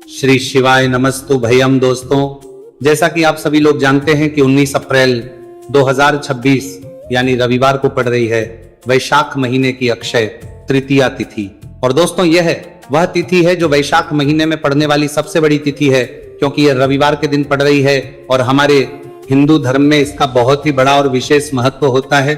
श्री शिवाय नमस्तु भयम। दोस्तों, जैसा कि आप सभी लोग जानते हैं कि 19 अप्रैल 2026 यानी रविवार को पड़ रही है वैशाख महीने की अक्षय तृतीया तिथि। और दोस्तों, यह वह तिथि है जो वैशाख महीने में पड़ने वाली सबसे बड़ी तिथि है, क्योंकि यह रविवार के दिन पड़ रही है और हमारे हिंदू धर्म में इसका बहुत ही बड़ा और विशेष महत्व होता है।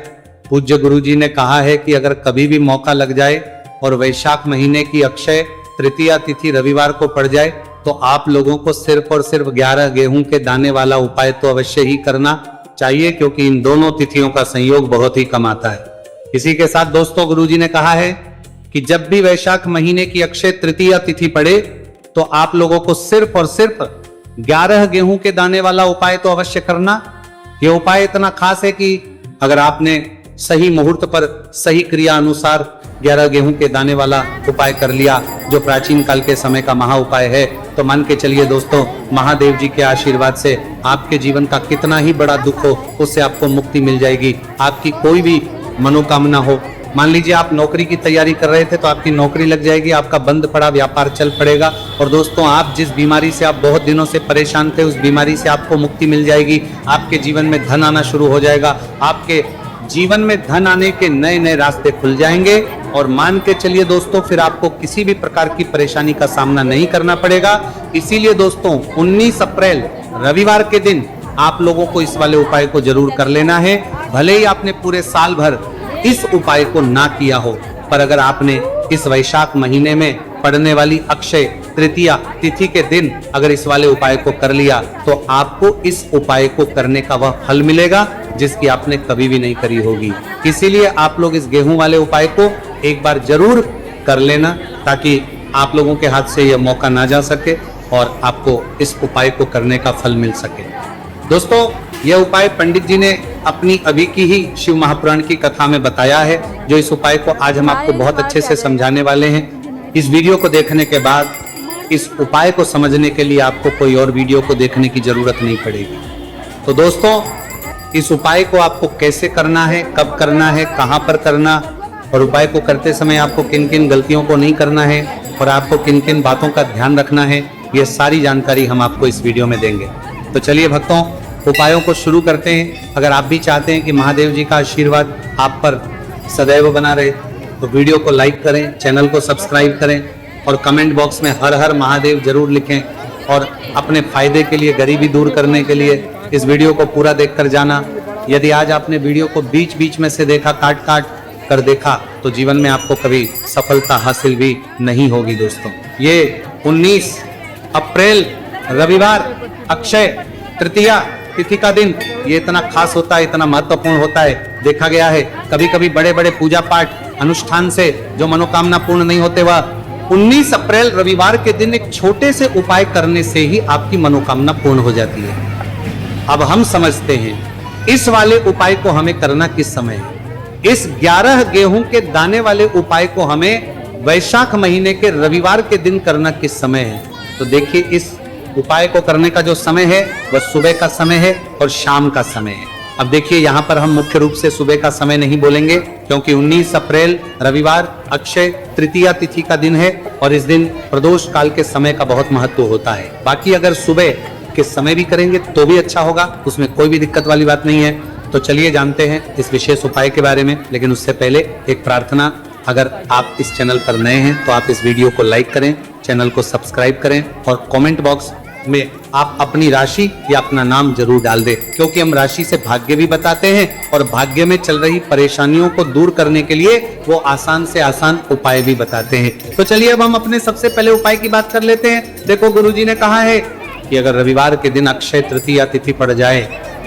पूज्य गुरु जी ने कहा है कि अगर कभी भी मौका लग जाए और वैशाख महीने की अक्षय तृतीया तिथि रविवार को पड़ जाए तो आप लोगों को सिर्फ और सिर्फ 11 गेहूं के दाने वाला उपाय तो अवश्य ही करना चाहिए, क्योंकि इन दोनों तिथियों का संयोग बहुत ही कम आता है। इसी के साथ दोस्तों, गुरु जी ने कहा है कि जब भी वैशाख महीने की अक्षय तृतीया तिथि पड़े तो आप लोगों को सिर्फ और सिर्फ 11 गेहूं के दाने वाला उपाय तो अवश्य करना। यह उपाय इतना खास है कि अगर आपने सही मुहूर्त पर सही क्रिया अनुसार 11 गेहूं के दाने वाला उपाय कर लिया, जो प्राचीन काल के समय का महा उपाय है, तो मान के चलिए दोस्तों, महादेव जी के आशीर्वाद से आपके जीवन का कितना ही बड़ा दुख हो उससे आपको मुक्ति मिल जाएगी। आपकी कोई भी मनोकामना हो, मान लीजिए आप नौकरी की तैयारी कर रहे थे तो आपकी नौकरी लग जाएगी, आपका बंद पड़ा व्यापार चल पड़ेगा। और दोस्तों, आप जिस बीमारी से आप बहुत दिनों से परेशान थे उस बीमारी से आपको मुक्ति मिल जाएगी। आपके जीवन में धन आना शुरू हो जाएगा, आपके जीवन में धन आने के नए नए रास्ते खुल जाएंगे। और मान के चलिए दोस्तों, फिर आपको किसी भी प्रकार की परेशानी का सामना नहीं करना पड़ेगा। इसीलिए दोस्तों, 19 अप्रैल रविवार के दिन आप लोगों को इस वाले उपाय को जरूर कर लेना है। भले ही आपने पूरे साल भर इस उपाय को ना किया हो, पर अगर आपने इस वैशाख महीने में पड़ने वाली अक्षय तृतीया तिथि के दिन अगर इस वाले उपाय को कर लिया तो आपको इस उपाय को करने का वह फल मिलेगा जिसकी आपने कभी भी नहीं करी होगी। इसीलिए आप लोग इस गेहूं वाले उपाय को एक बार जरूर कर लेना, ताकि आप लोगों के हाथ से यह मौका ना जा सके और आपको इस उपाय को करने का फल मिल सके। दोस्तों, यह उपाय पंडित जी ने अपनी अभी की ही शिव महापुराण की कथा में बताया है, जो इस उपाय को आज हम आपको बहुत अच्छे से समझाने वाले हैं। इस वीडियो को देखने के बाद इस उपाय को समझने के लिए आपको कोई और वीडियो को देखने की जरूरत नहीं पड़ेगी। तो दोस्तों, इस उपाय को आपको कैसे करना है, कब करना है, कहां पर करना, और उपाय को करते समय आपको किन किन गलतियों को नहीं करना है और आपको किन किन बातों का ध्यान रखना है, यह सारी जानकारी हम आपको इस वीडियो में देंगे। तो चलिए भक्तों, उपायों को शुरू करते हैं। अगर आप भी चाहते हैं कि महादेव जी का आशीर्वाद आप पर सदैव बना रहे तो वीडियो को लाइक करें, चैनल को सब्सक्राइब करें और कमेंट बॉक्स में हर हर महादेव जरूर लिखें। और अपने फायदे के लिए, गरीबी दूर करने के लिए इस वीडियो को पूरा देखकर जाना। यदि आज आपने वीडियो को बीच बीच में से देखा, काट काट कर देखा, तो जीवन में आपको कभी सफलता हासिल भी नहीं होगी। दोस्तों, ये 19 अप्रैल रविवार अक्षय तृतीया तिथि का दिन ये इतना खास होता है, इतना महत्वपूर्ण होता है। देखा गया है कभी कभी बड़े बड़े पूजा पाठ अनुष्ठान से जो मनोकामना पूर्ण नहीं होते, वह 19 अप्रैल रविवार के दिन एक छोटे से उपाय करने से ही आपकी मनोकामना पूर्ण हो जाती है। अब हम समझते हैं इस वाले उपाय को हमें करना किस समय है। इस 11 गेहूं के दाने वाले उपाय को हमें वैशाख महीने के रविवार के दिन करना किस समय है। तो देखिए, इस उपाय को करने का जो समय है वह सुबह का समय है और शाम का समय है। अब देखिए, यहाँ पर हम मुख्य रूप से सुबह का समय नहीं बोलेंगे, क्योंकि 19 अप्रैल रविवार अक्षय तृतीया तिथि का दिन है और इस दिन प्रदोष काल के समय का बहुत महत्व होता है। बाकी अगर सुबह के समय भी करेंगे तो भी अच्छा होगा, उसमें कोई भी दिक्कत वाली बात नहीं है। तो चलिए जानते हैं इस विशेष उपाय के बारे में। लेकिन उससे पहले एक प्रार्थना, अगर आप इस चैनल पर नए हैं तो आप इस वीडियो को लाइक करें, चैनल को सब्सक्राइब करें और कमेंट बॉक्स में आप अपनी राशि या अपना नाम जरूर डाल दें, क्योंकि हम राशि से भाग्य भी बताते हैं और भाग्य में चल रही परेशानियों को दूर करने के लिए वो आसान से आसान उपाय भी बताते हैं। तो चलिए अब हम अपने सबसे पहले उपाय की बात कर लेते हैं। देखो, गुरुजी ने कहा है कि अगर रविवार के दिन अक्षय तृतीया तिथि पड़ जाए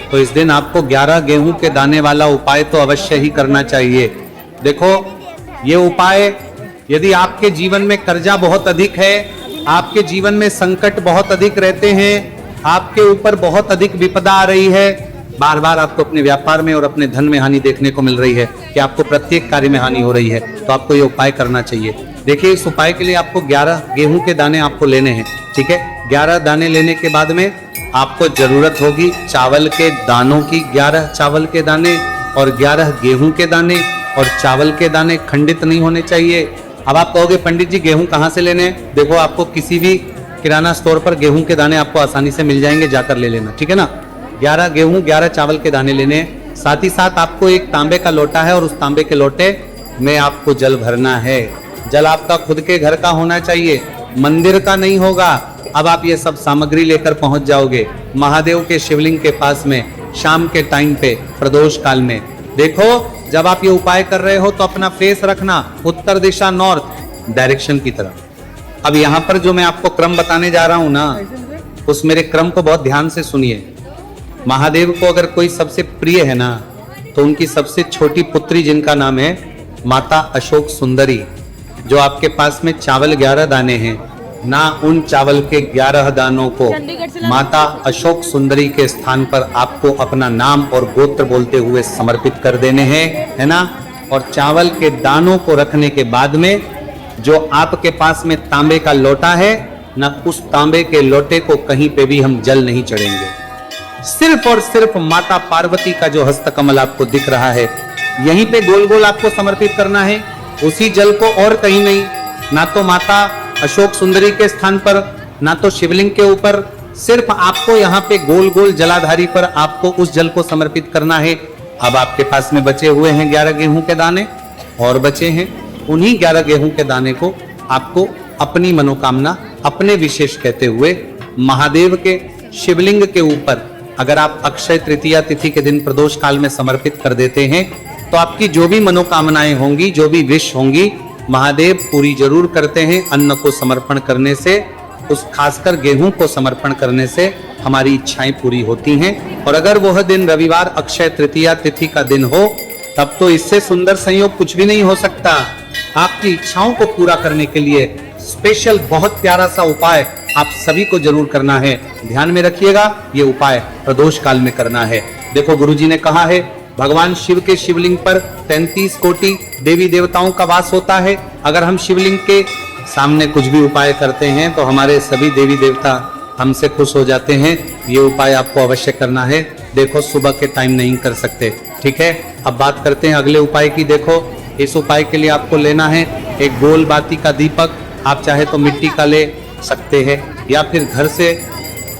तो इस दिन आपको 11 गेहूं के दाने वाला उपाय तो अवश्य ही करना चाहिए। देखो, ये उपाय, यदि आपके जीवन में कर्जा बहुत अधिक है, आपके जीवन में संकट बहुत अधिक रहते हैं, आपके ऊपर बहुत अधिक विपदा आ रही है, बार बार आपको अपने व्यापार में और अपने धन में हानि देखने को मिल रही है कि आपको प्रत्येक कार्य में हानि हो रही है, तो आपको ये उपाय करना चाहिए। देखिए, इस उपाय के लिए आपको 11 गेहूं के दाने आपको लेने हैं। ठीक है, 11 दाने लेने के बाद में आपको जरूरत होगी चावल के दानों की। 11 चावल के दाने और 11 गेहूं के दाने, और चावल के दाने खंडित नहीं होने चाहिए। अब आप कहोगे पंडित जी गेहूं कहाँ से लेने हैं? देखो, आपको किसी भी किराना स्टोर पर गेहूं के दाने आपको आसानी से मिल जाएंगे, जाकर ले लेना, ठीक है ना। 11 गेहूं 11 चावल के दाने लेने हैं। साथ ही साथ आपको एक तांबे का लोटा है और उस तांबे के लोटे में आपको जल भरना है। जल आपका खुद के घर का होना चाहिए, मंदिर का नहीं होगा। अब आप ये सब सामग्री लेकर पहुंच जाओगे महादेव के शिवलिंग के पास में शाम के टाइम पे प्रदोष काल में। देखो जब आप ये उपाय कर रहे हो तो अपना फेस रखना उत्तर दिशा नॉर्थ डायरेक्शन की तरफ। अब यहाँ पर जो मैं आपको क्रम बताने जा रहा हूं ना, उस मेरे क्रम को बहुत ध्यान से सुनिए। महादेव को अगर कोई सबसे प्रिय है ना, तो उनकी सबसे छोटी पुत्री जिनका नाम है माता अशोक सुंदरी, जो आपके पास में चावल 11 दाने हैं ना, उन चावल के 11 दानों को माता अशोक सुंदरी के स्थान पर आपको अपना नाम और गोत्र बोलते हुए समर्पित कर देने हैं, है ना। और चावल के दानों को रखने के बाद में जो आपके पास में तांबे का लोटा है ना, उस तांबे के लोटे को कहीं पे भी हम जल नहीं चढ़ेंगे। सिर्फ और सिर्फ माता पार्वती का जो हस्तकमल आपको दिख रहा है, यहीं पे गोल गोल आपको समर्पित करना है, उसी जल को, और कहीं नहीं। ना तो माता अशोक सुंदरी के स्थान पर, ना तो शिवलिंग के ऊपर, सिर्फ आपको यहाँ पे गोल गोल जलाधारी पर आपको उस जल को समर्पित करना है। अब आपके पास में बचे हुए हैं 11 गेहूं के दाने और बचे हैं, उन्हीं 11 गेहूं के दाने को आपको अपनी मनोकामना, अपने विशेष कहते हुए महादेव के शिवलिंग के ऊपर अगर आप अक्षय तृतीया तिथि के दिन प्रदोष काल में समर्पित कर देते हैं तो आपकी जो भी मनोकामनाएं होंगी, जो भी विश होंगी, महादेव पूरी जरूर करते हैं। अन्न को समर्पण करने से, उस खासकर गेहूं को समर्पण करने से हमारी इच्छाएं पूरी होती हैं। और अगर वह दिन रविवार अक्षय तृतीया तिथि का दिन हो, तब तो इससे सुंदर संयोग कुछ भी नहीं हो सकता। आपकी इच्छाओं को पूरा करने के लिए स्पेशल बहुत प्यारा सा उपाय आप सभी को जरूर करना है। ध्यान में रखिएगा, ये उपाय प्रदोष काल में करना है। देखो गुरुजी ने कहा है भगवान शिव के शिवलिंग पर 33 कोटि देवी देवताओं का वास होता है। अगर हम शिवलिंग के सामने कुछ भी उपाय करते हैं तो हमारे सभी देवी देवता हमसे खुश हो जाते हैं। ये उपाय आपको अवश्य करना है। देखो सुबह के टाइम नहीं कर सकते, ठीक है। अब बात करते हैं अगले उपाय की। देखो इस उपाय के लिए आपको लेना है एक गोल बाती का दीपक। आप चाहे तो मिट्टी का ले सकते हैं या फिर घर से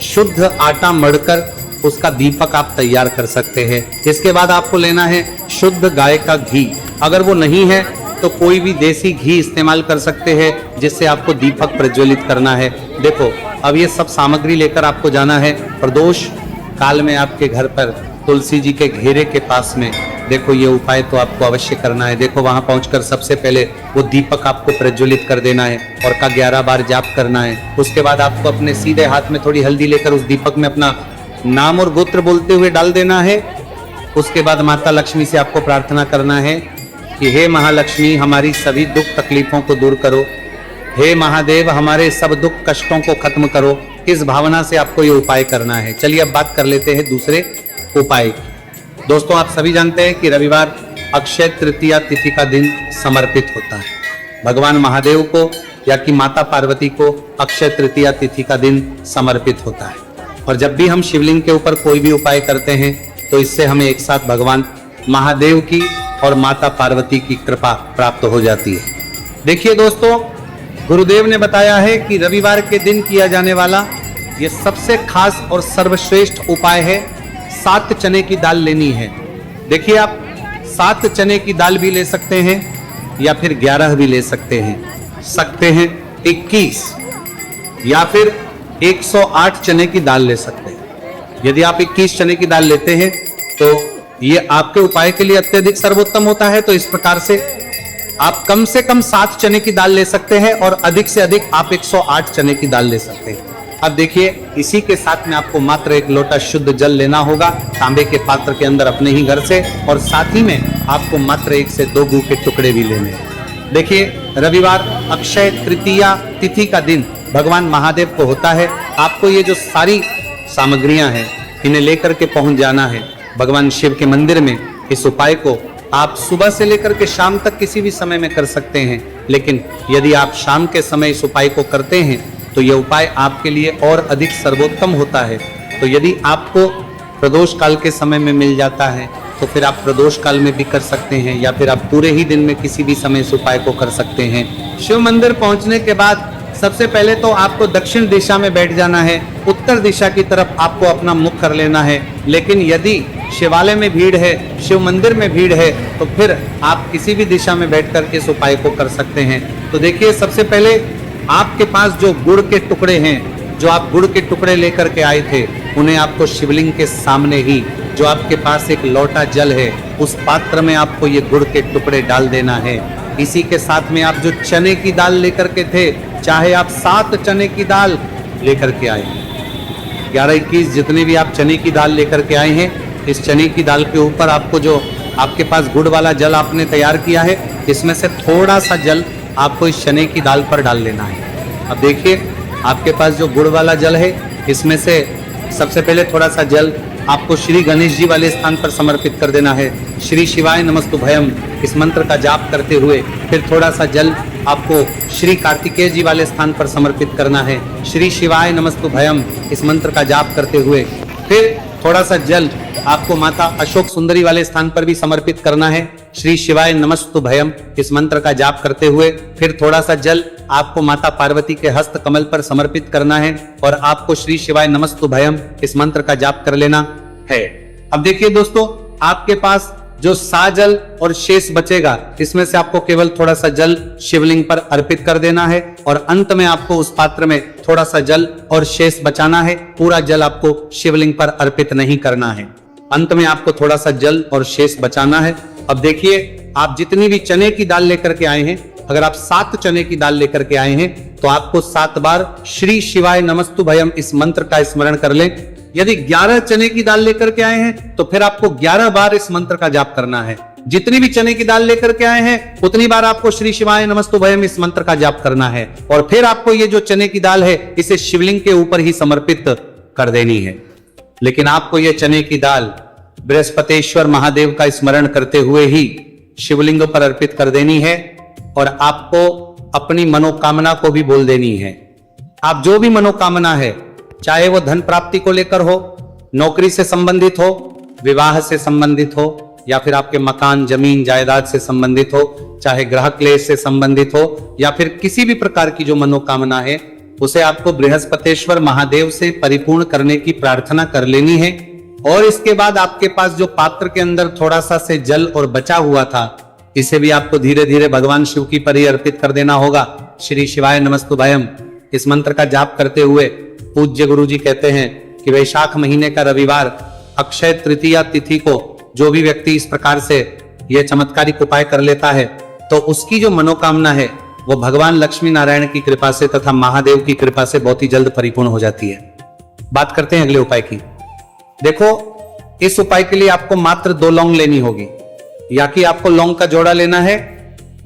शुद्ध आटा मढ़कर उसका दीपक आप तैयार कर सकते हैं। इसके बाद आपको लेना है शुद्ध गाय का घी। अगर वो नहीं है तो कोई भी देसी घी इस्तेमाल कर सकते हैं, जिससे आपको दीपक प्रज्वलित करना है। देखो अब ये सब सामग्री लेकर आपको जाना है प्रदोष काल में आपके घर पर तुलसी जी के घेरे के पास में। देखो ये उपाय तो आपको अवश्य करना है। देखो वहां पहुंचकर सबसे पहले वो दीपक आपको प्रज्वलित कर देना है और का 11 बार जाप करना है। उसके बाद आपको अपने सीधे हाथ में थोड़ी हल्दी लेकर उस दीपक में अपना नाम और गोत्र बोलते हुए डाल देना है। उसके बाद माता लक्ष्मी से आपको प्रार्थना करना है कि हे महालक्ष्मी हमारी सभी दुख तकलीफों को दूर करो, हे महादेव हमारे सब दुख कष्टों को खत्म करो। इस भावना से आपको ये उपाय करना है। चलिए अब बात कर लेते हैं दूसरे उपाय की। दोस्तों आप सभी जानते हैं कि रविवार अक्षय तृतीया तिथि का दिन समर्पित होता है भगवान महादेव को, या कि माता पार्वती को अक्षय तृतीया तिथि का दिन समर्पित होता है। और जब भी हम शिवलिंग के ऊपर कोई भी उपाय करते हैं तो इससे हमें एक साथ भगवान महादेव की और माता पार्वती की कृपा प्राप्त हो जाती है। देखिए दोस्तों, गुरुदेव ने बताया है कि रविवार के दिन किया जाने वाला ये सबसे खास और सर्वश्रेष्ठ उपाय है। 7 चने की दाल लेनी है। देखिए आप 7 चने की दाल भी ले सकते हैं या फिर 11 भी ले सकते हैं, 21 या फिर 108 चने की दाल ले सकते हैं। यदि आप 21 चने की दाल लेते हैं तो ये आपके उपाय के लिए अत्यधिक सर्वोत्तम होता है। तो इस प्रकार से आप कम से कम 7 चने की दाल ले सकते हैं और अधिक से अधिक आप 108 चने की दाल ले सकते हैं। अब देखिए इसी के साथ में आपको मात्र 1 लोटा शुद्ध जल लेना होगा तांबे के पात्र के अंदर अपने ही घर से, और साथ ही में आपको मात्र 1 से 2 गू के टुकड़े भी लेने हैं। देखिए रविवार अक्षय तृतीया तिथि का दिन भगवान महादेव को होता है। आपको ये जो सारी सामग्रियां हैं इन्हें लेकर के पहुंच जाना है भगवान शिव के मंदिर में। इस उपाय को आप सुबह से लेकर के शाम तक किसी भी समय में कर सकते हैं, लेकिन यदि आप शाम के समय इस उपाय को करते हैं तो यह उपाय आपके लिए और अधिक सर्वोत्तम होता है। तो यदि आपको प्रदोष काल के समय में मिल जाता है तो फिर आप प्रदोष काल में भी कर सकते हैं, या फिर आप पूरे ही दिन में किसी भी समय इस उपाय को कर सकते हैं। शिव मंदिर पहुंचने के बाद सबसे पहले तो आपको दक्षिण दिशा में बैठ जाना है, उत्तर दिशा की तरफ आपको अपना मुख कर लेना है। लेकिन यदि शिवालय में भीड़ है, शिव मंदिर में भीड़ है, तो फिर आप किसी भी दिशा में बैठकर इस उपाय को कर सकते हैं। तो देखिए, सबसे पहले आपके पास जो गुड़ के टुकड़े हैं, जो आप गुड़ के टुकड़े लेकर के आए थे, उन्हें आपको शिवलिंग के सामने ही, जो आपके पास एक लोटा जल है, उस पात्र में आपको ये गुड़ के टुकड़े डाल देना है। इसी के साथ में आप जो चने की दाल लेकर के थे, चाहे आप 7 चने की दाल लेकर के आए, 11-21 जितने भी आप चने की दाल लेकर के आए हैं, इस चने की दाल के ऊपर आपको जो आपके पास गुड़ वाला जल आपने तैयार किया है, इसमें से थोड़ा सा जल आपको इस चने की दाल पर डाल लेना है। अब देखिए, आपके पास जो गुड़ वाला जल है, इसमें से सबसे पहले थोड़ा सा जल आपको श्री गणेश जी वाले स्थान पर समर्पित कर देना है। श्री शिवाय नमस्तुभयम इस मंत्र का जाप करते हुए फिर थोड़ा सा जल आपको श्री कार्तिकेय जी वाले स्थान पर समर्पित करना है। श्री शिवाय नमस्तुभयम इस मंत्र का जाप करते हुए फिर थोड़ा सा जल आपको माता अशोक सुंदरी वाले स्थान पर भी समर्पित करना है। श्री शिवाय नमस्तुभयम इस मंत्र का जाप करते हुए फिर थोड़ा सा जल आपको माता पार्वती के हस्त कमल पर समर्पित करना है और आपको श्री शिवाय नमस्तुभयम इस मंत्र का जाप कर लेना है। अब देखिए दोस्तों, आपके पास जो सा जल और शेष बचेगा, इसमें से आपको केवल थोड़ा सा जल शिवलिंग पर अर्पित कर देना है और अंत में आपको उस पात्र में थोड़ा सा जल और शेष बचाना है। पूरा जल आपको शिवलिंग पर अर्पित नहीं करना है, अंत में आपको थोड़ा सा जल और शेष बचाना है। अब देखिए, आप जितनी भी चने की दाल लेकर के आए हैं, अगर आप 7 चने की दाल लेकर के आए हैं, तो आपको 7 बार श्री शिवाय नमस्तुभयम इस मंत्र का स्मरण कर लें। यदि 11 चने की दाल लेकर के आए हैं, तो फिर आपको 11 बार इस मंत्र का जाप करना है। जितनी भी चने की दाल लेकर के आए हैं, उतनी बार आपको श्री शिवाय नमस्तुभयम इस मंत्र का जाप करना है और फिर आपको ये जो चने की दाल है, इसे शिवलिंग के ऊपर ही समर्पित कर देनी है। लेकिन आपको ये चने की दाल बृहस्पतेश्वर महादेव का स्मरण करते हुए ही शिवलिंग पर अर्पित कर देनी है और आपको अपनी मनोकामना को भी बोल देनी है। आप जो भी मनोकामना है, चाहे वो धन प्राप्ति को लेकर हो, नौकरी से संबंधित हो, विवाह से संबंधित हो, या फिर आपके मकान जमीन जायदाद से संबंधित हो, चाहे ग्रह क्लेश से संबंधित हो, या फिर किसी भी प्रकार की जो मनोकामना है, उसे आपको बृहस्पतेश्वर महादेव से परिपूर्ण करने की प्रार्थना कर लेनी है। और इसके बाद आपके पास जो पात्र के अंदर थोड़ा सा से जल और बचा हुआ था, इसे भी आपको धीरे धीरे भगवान शिव की पर ही अर्पित कर देना होगा। श्री शिवाय नमस्तुभयम इस मंत्र का जाप करते हुए पूज्य गुरु जी कहते हैं कि वैशाख महीने का रविवार अक्षय तृतीया तिथि को जो भी व्यक्ति इस प्रकार से यह चमत्कारिक उपाय कर लेता है, तो उसकी जो मनोकामना है वो भगवान लक्ष्मी नारायण की कृपा से तथा महादेव की कृपा से बहुत ही जल्द परिपूर्ण हो जाती है। बात करते हैं अगले उपाय की। देखो, इस उपाय के लिए आपको मात्र 2 लौंग लेनी होगी, या कि आपको लौंग का जोड़ा लेना है।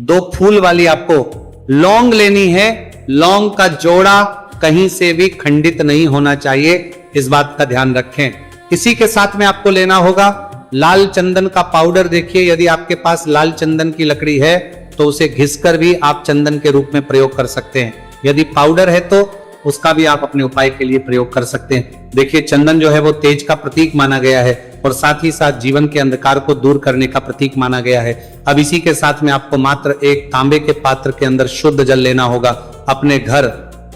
2 फूल वाली आपको लौंग लेनी है। लौंग का जोड़ा कहीं से भी खंडित नहीं होना चाहिए, इस बात का ध्यान रखें। इसी के साथ में आपको लेना होगा लाल चंदन का पाउडर। देखिए, यदि आपके पास लाल चंदन की लकड़ी है तो उसे घिसकर भी आप चंदन के रूप में प्रयोग कर सकते हैं। यदि पाउडर है तो उसका भी आप अपने उपाय के लिए प्रयोग कर सकते हैं। देखिए, चंदन जो है वो तेज का प्रतीक माना गया है और साथ ही साथ जीवन के अंधकार को दूर करने का प्रतीक माना गया है। अब इसी के साथ में आपको मात्र एक तांबे के पात्र के अंदर शुद्ध जल लेना होगा अपने घर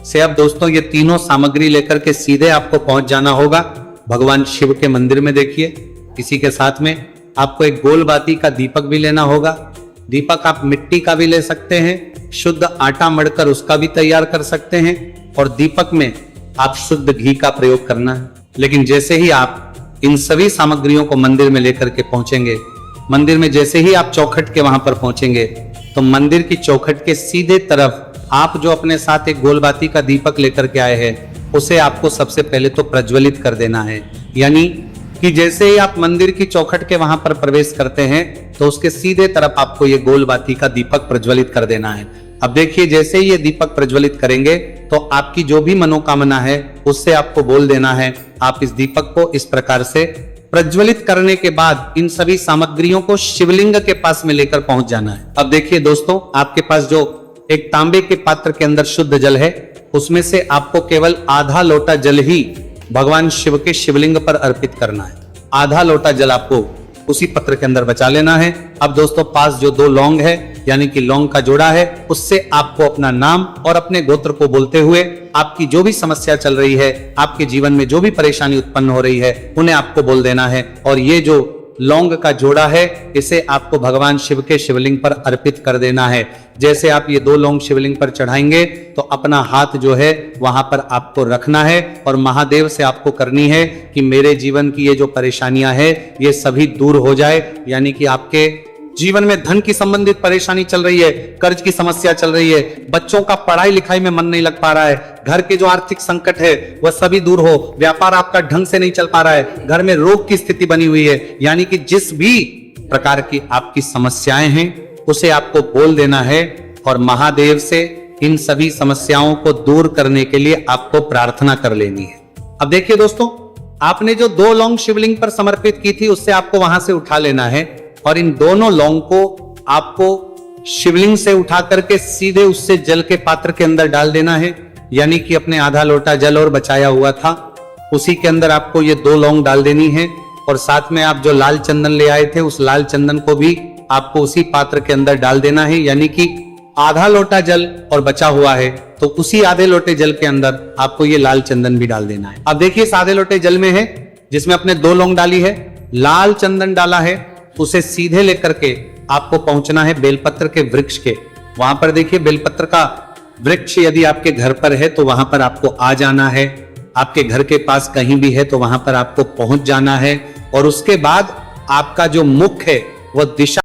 से। अब दोस्तों, ये तीनों सामग्री लेकर के सीधे आपको पहुंच जाना होगा भगवान शिव के मंदिर में। देखिए, इसी के साथ में आपको एक गोल बाती का दीपक भी लेना होगा। दीपक आप मिट्टी का भी ले सकते हैं, शुद्ध आटा मढ़कर उसका भी तैयार कर सकते हैं, और दीपक में आप शुद्ध घी का प्रयोग करना है। लेकिन जैसे ही आप इन सभी सामग्रियों को मंदिर में लेकर के पहुंचेंगे, मंदिर में जैसे ही आप चौखट के वहां पर पहुंचेंगे, तो मंदिर की चौखट के सीधे तरफ आप जो अपने साथ एक गोलबाती का दीपक लेकर के आए हैं, उसे आपको सबसे पहले तो प्रज्वलित कर देना है। यानी कि जैसे ही आप मंदिर की चौखट के वहां पर प्रवेश करते हैं, तो उसके सीधे तरफ आपको ये गोलबाती का दीपक प्रज्वलित कर देना है। अब देखिए, जैसे ही ये दीपक प्रज्वलित करेंगे, तो आपकी जो भी मनोकामना है उससे आपको बोल देना है। आप इस दीपक को इस प्रकार से प्रज्वलित करने के बाद इन सभी सामग्रियों को शिवलिंग के पास में लेकर पहुंच जाना है। अब देखिए दोस्तों, आपके पास जो एक तांबे के पात्र के अंदर शुद्ध जल है, उसमें से आपको केवल आधा लोटा जल ही भगवान शिव के शिवलिंग पर अर्पित करना है। आधा लोटा जल आपको उसी पत्र के अंदर बचा लेना है। अब दोस्तों, पास जो 2 लौंग है, यानी कि लौंग का जोड़ा है, उससे आपको अपना नाम और अपने गोत्र को बोलते हुए आपकी जो भी समस्या चल रही है, आपके जीवन में जो भी परेशानी उत्पन्न हो रही है, उन्हें आपको बोल देना है। और ये जो लौंग का जोड़ा है, इसे आपको भगवान शिव के शिवलिंग पर अर्पित कर देना है। जैसे आप ये 2 लौंग शिवलिंग पर चढ़ाएंगे तो अपना हाथ जो है वहां पर आपको रखना है और महादेव से आपको करनी है कि मेरे जीवन की ये जो परेशानियां है ये सभी दूर हो जाए। यानी कि आपके जीवन में धन की संबंधित परेशानी चल रही है, कर्ज की समस्या चल रही है, बच्चों का पढ़ाई लिखाई में मन नहीं लग पा रहा है, घर के जो आर्थिक संकट है वह सभी दूर हो, व्यापार आपका ढंग से नहीं चल पा रहा है, घर में रोग की स्थिति बनी हुई है, यानी कि जिस भी प्रकार की आपकी समस्याएं हैं उसे आपको बोल देना है और महादेव से इन सभी समस्याओं को दूर करने के लिए आपको प्रार्थना कर लेनी है। अब देखिए दोस्तों, आपने जो 2 लौंग शिवलिंग पर समर्पित की थी उससे आपको वहां से उठा लेना है और इन दोनों लौंग को आपको शिवलिंग से उठा करके सीधे उससे जल के पात्र के अंदर डाल देना है। यानी कि अपने आधा लोटा जल और बचाया हुआ था उसी के अंदर आपको ये 2 लौंग डाल देनी है और साथ में आप जो लाल चंदन ले आए थे उस लाल चंदन को भी आपको उसी पात्र के अंदर डाल देना है। यानी कि आधा लोटा जल और बचा हुआ है तो उसी आधे लोटे जल के अंदर आपको ये लाल चंदन भी डाल देना है। अब देखिए, इस आधे लोटे जल में है जिसमें अपने 2 लौंग डाली है, लाल चंदन डाला है, उसे सीधे लेकर के आपको पहुंचना है बेलपत्र के वृक्ष के। वहां पर देखिए, बेलपत्र का वृक्ष यदि आपके घर पर है तो वहां पर आपको आ जाना है, आपके घर के पास कहीं भी है तो वहां पर आपको पहुंच जाना है और उसके बाद आपका जो मुख है वह दिशा